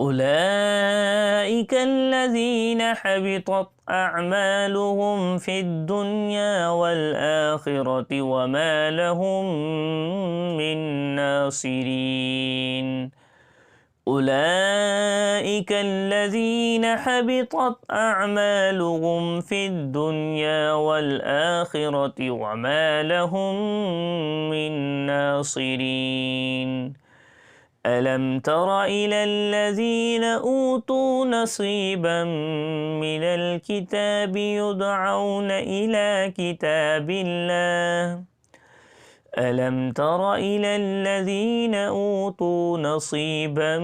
أولئك الذين حبطت أعمالهم في الدنيا والآخرة وما لهم من ناصرين. أولئك الذين حبطت أعمالهم في الدنيا والآخرة وما لهم من ناصرين. ألم تر إلى الذين أوتوا نصيبا من الكتاب يدعون إلى كتاب الله ألم تر إلى الذين أوتوا نصيبا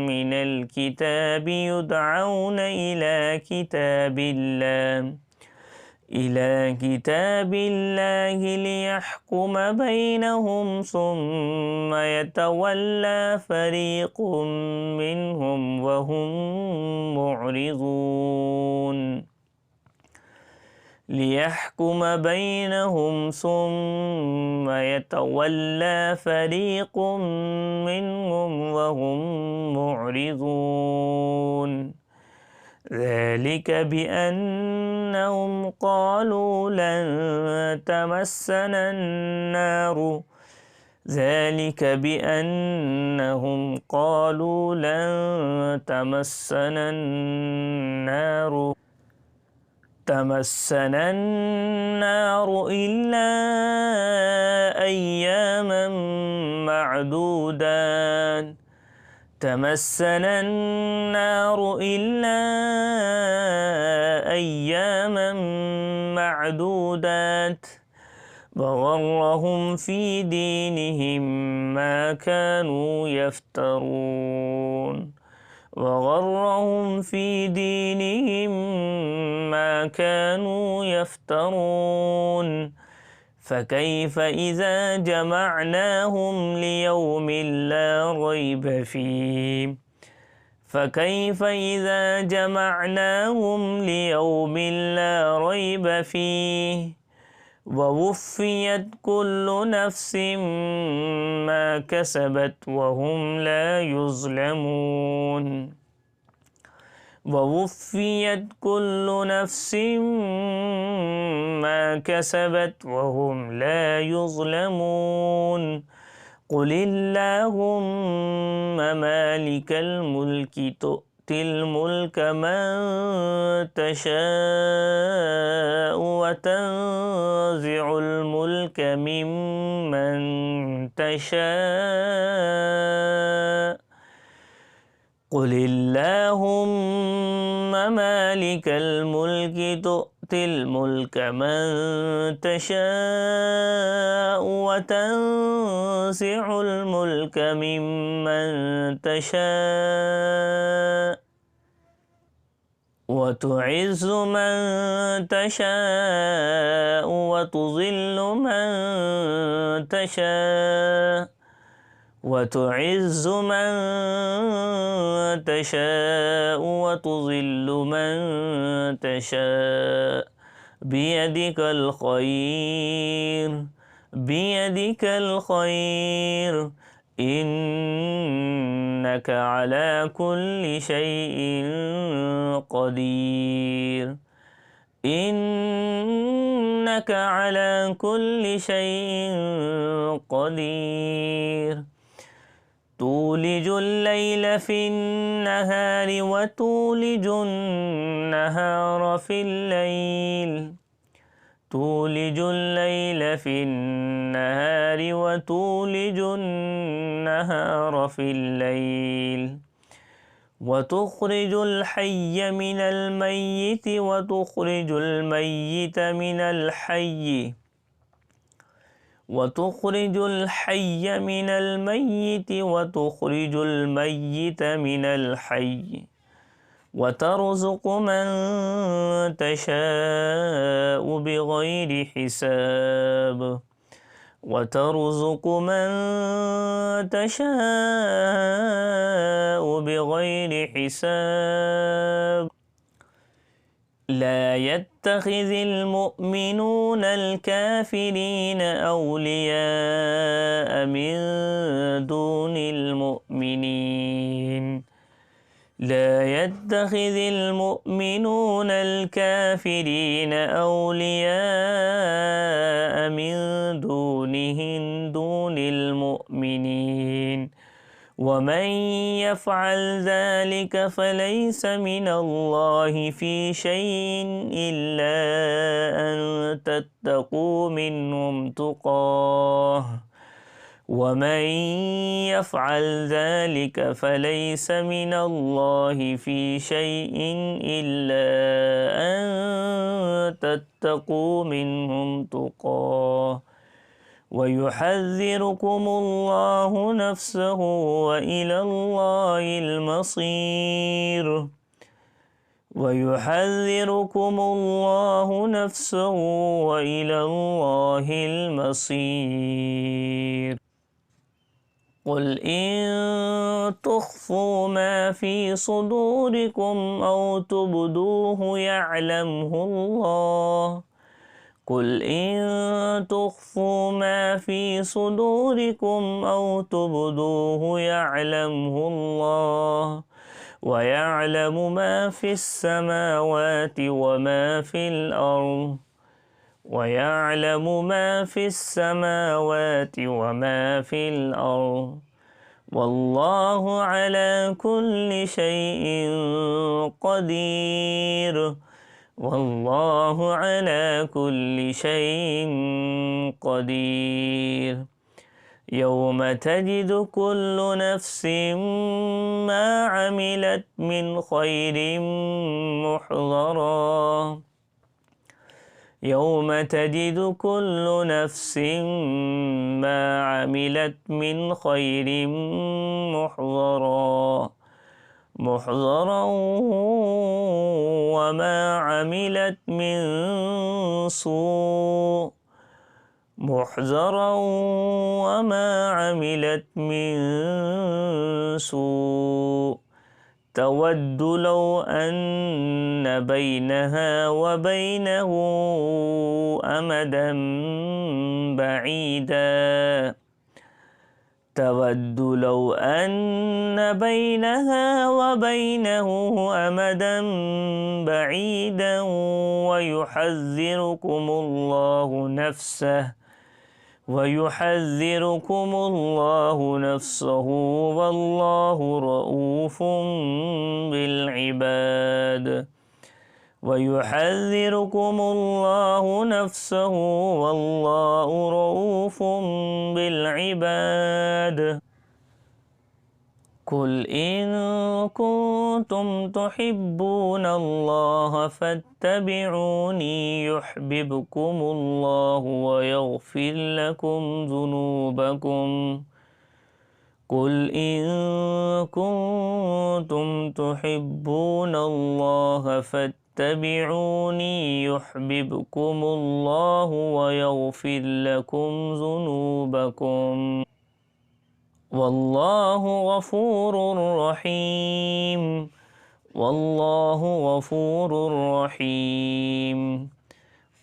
من الكتاب يدعون إلى كتاب الله ليحكم بينهم ثم يتولى فريق منهم وهم معرضون. ليحكم بينهم ثم يتولى فريق منهم وهم معرضون. ذلك بأنهم قالوا لن تمسنا النار إلا أياما معدودات وغرهم في دينهم ما كانوا يفترون. فكيف إذا جمعناهم ليوم لا ريب فيه ووفيت كل نفس ما كسبت وهم لا يظلمون. قل اللهم مالك الملك تؤتي الملك من تشاء وتنزع الملك ممن تشاء قل اللهم مالك الملك تؤتي الملك من تشاء وتنزع الملك ممن تشاء وتعز من تشاء وتذل من تشاء بيدك الخير إنك على كل شيء قدير. تولج الليل في النهار وتولج النهار في الليل وتخرج الحي من الميت وتخرج الميت من الحي وتخرج الميت من الحي وترزق من تشاء بغير حساب. لا يتخذ المؤمنون الكافرين أولياء من دون المؤمنين لا يتخذ المؤمنون الكافرين أولياء من دون المؤمنين ومن يفعل ذلك فليس من الله في شيء إلا أن تتقوا منهم تقاه ومن يفعل ذلك فليس من الله في شيء إلا أن تتقوا منهم تقاه ويحذركم الله نفسه وإلى الله المصير ويحذركم الله نفسه وإلى الله المصير قل إن تخفوا ما في صدوركم أو تبدوه يعلمه الله قل إن تخفوا ما في صدوركم أو تبدوه يعلمه الله ويعلم ما في السماوات وما في الأرض ويعلم ما في السماوات وما في الأرض والله على كل شيء قدير والله على كل شيء قدير يوم تجد كل نفس ما عملت من خير محضرا يوم تجد كل نفس ما عملت من خير محضرا وما عملت من سوء محضرا وما عملت من سوء تود لو أن بينها وبينه أمدا بعيدا تود لو أن بينها وبينه أمدا بعيدا ويحذركم الله نفسه والله رؤوف بالعباد ويحذركم الله نفسه والله رؤوف بالعباد قل إن كنتم تحبون الله فاتبعوني يحببكم الله ويغفر لكم ذنوبكم قل إن كنتم تحبون الله فاتبعوني يحببكم الله ويغفر لكم ذنوبكم والله غفور رحيم والله غفور رحيم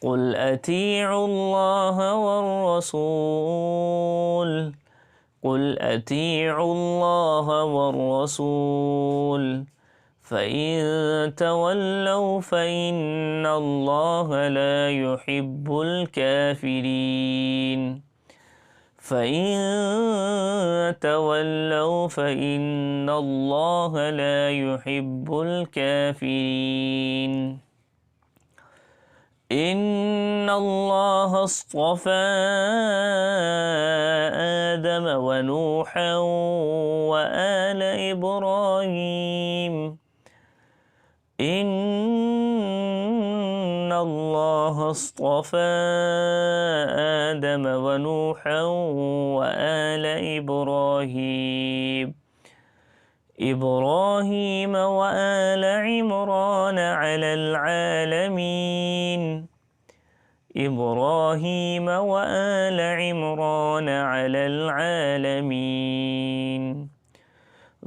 قل أطيعوا الله والرسول فإن تولوا فإن الله لا يحب الكافرين إن الله اصطفى آدم ونوحا وآل إبراهيم إن الله اصطفى آدم ونوحا وآل إبراهيم وآل عمران على العالمين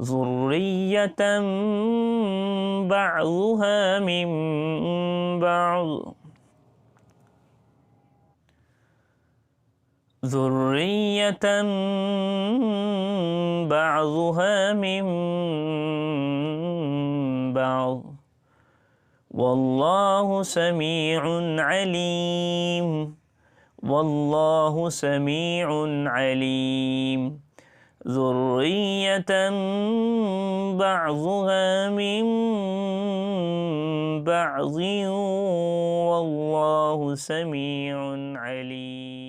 ذرية بعضها من بعض ذرية بعضها من بعض والله سميع عليم. والله سميع عليم. ذرية بعضها من بعض والله سميع عليم.